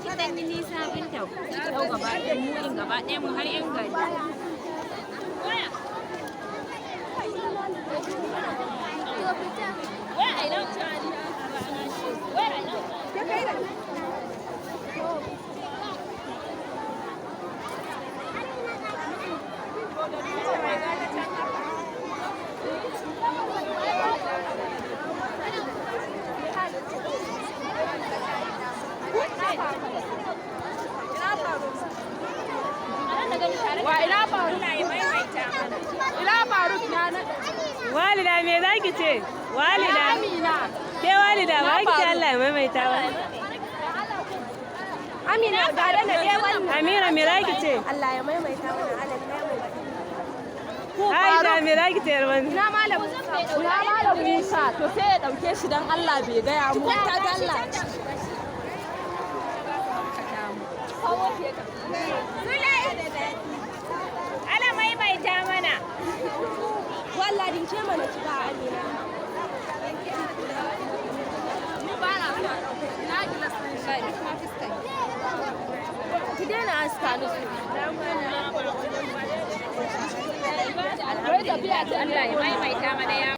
kin dan yi nisa Binta. Yau gaba ɗaya mu in gaba ɗaya mu har 'yan gari. Walida me za ki ce? Walida. Ke walida ba ki ce Allah ya maimaita ba. Amina tare da ke wannan. Amira me za ki ce? Allah ya maimaita wannan alal Aisha me za ki ce yarwan? na malam Musa to sai ya dauke shi dan Allah bai gaya mu ta ga Allah. Ala maimaita mana. Wallahi ce mana ci ba Amina. Ni ba na na gilas din shi kuma fiskai. Ki daina aska nusu. Allah ya maimaita mana ya